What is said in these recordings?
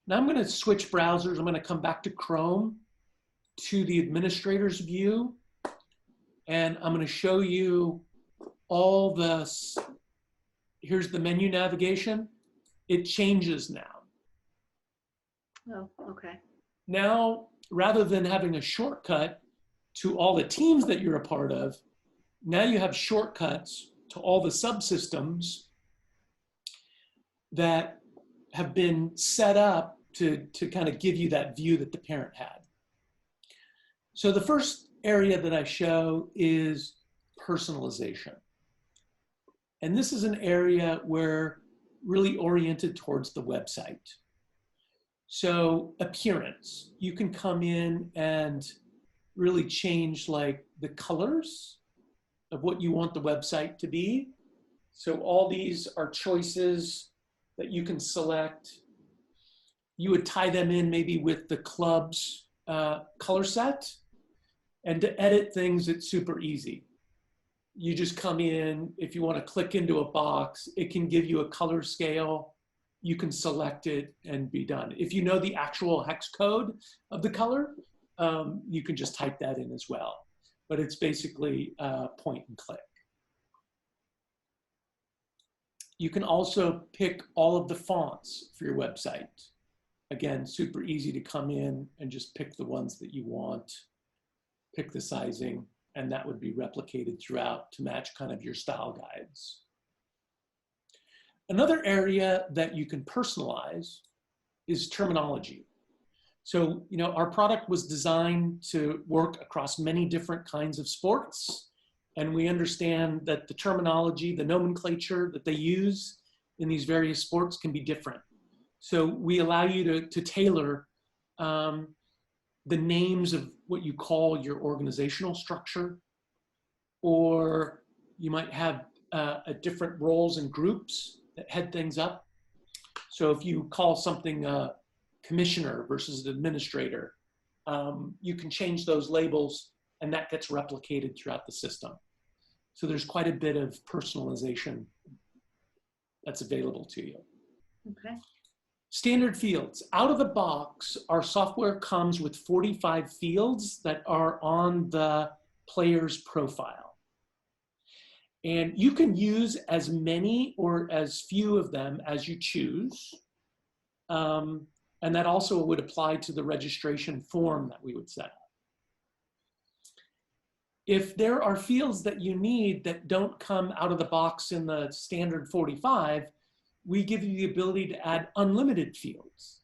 Now I'm going to switch browsers. I'm going to come back to Chrome to the administrator's view, and I'm going to show you all the, here's the menu navigation. It changes now. Oh, okay. Now, rather than having a shortcut to all the teams that you're a part of, now you have shortcuts to all the subsystems that have been set up to kind of give you that view that the parent had. So the first area that I show is personalization. And this is an area where really oriented towards the website. So appearance, you can come in and really change like the colors of what you want the website to be. So all these are choices that you can select. You would tie them in maybe with the club's color set. And to edit things, it's super easy. You just come in, if you want to click into a box, it can give you a color scale. You can select it and be done. If you know the actual hex code of the color, you can just type that in as well. But it's basically point and click. You can also pick all of the fonts for your website. Again, super easy to come in and just pick the ones that you want, pick the sizing, and that would be replicated throughout to match kind of your style guides. Another area that you can personalize is terminology. So, you know, our product was designed to work across many different kinds of sports, and we understand that the terminology, the nomenclature that they use in these various sports can be different. So we allow you to tailor the names of what you call your organizational structure, or you might have different roles and groups that head things up. So if you call something a commissioner versus an administrator, you can change those labels and that gets replicated throughout the system. So there's quite a bit of personalization that's available to you. Okay. Standard fields. Out of the box, our software comes with 45 fields that are on the player's profile. And you can use as many or as few of them as you choose. And that also would apply to the registration form that we would set up. If there are fields that you need that don't come out of the box in the standard 45, we give you the ability to add unlimited fields.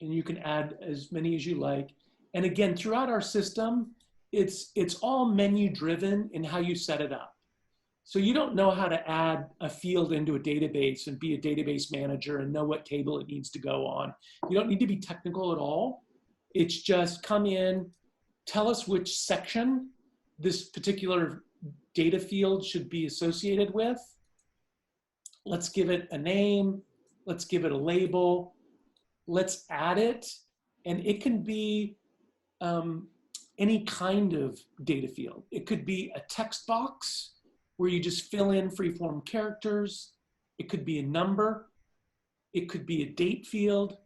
And you can add as many as you like. And again, throughout our system, it's all menu driven in how you set it up. So you don't know how to add a field into a database and be a database manager and know what table it needs to go on. You don't need to be technical at all. It's just come in, tell us which section this particular data field should be associated with. Let's give it a name. Let's give it a label. Let's add it. And it can be any kind of data field. It could be a text box where you just fill in free-form characters. It could be a number. It could be a date field.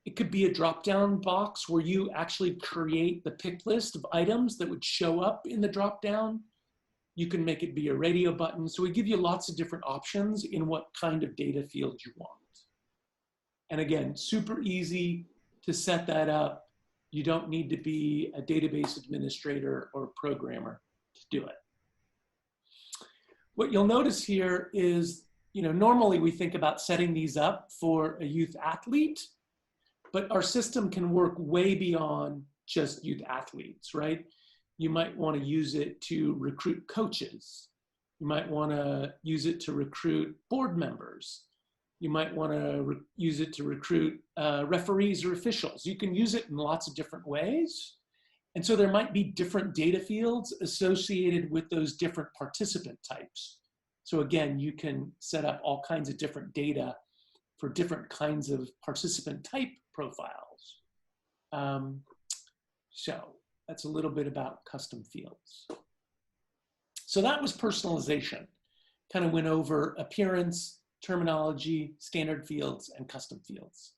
It could be a drop-down box where you actually create the pick list of items that would show up in the drop-down. You can make it be a radio button. So we give you lots of different options in what kind of data field you want. And again, super easy to set that up. You don't need to be a database administrator or programmer to do it. What you'll notice here is, you know, normally we think about setting these up for a youth athlete, but our system can work way beyond just youth athletes, right? You might want to use it to recruit coaches. You might want to use it to recruit board members. You might want to use it to recruit referees or officials. You can use it in lots of different ways. And so there might be different data fields associated with those different participant types. So again, you can set up all kinds of different data for different kinds of participant type profiles. So that's a little bit about custom fields. So that was personalization. Kind of went over appearance, terminology, standard fields, and custom fields.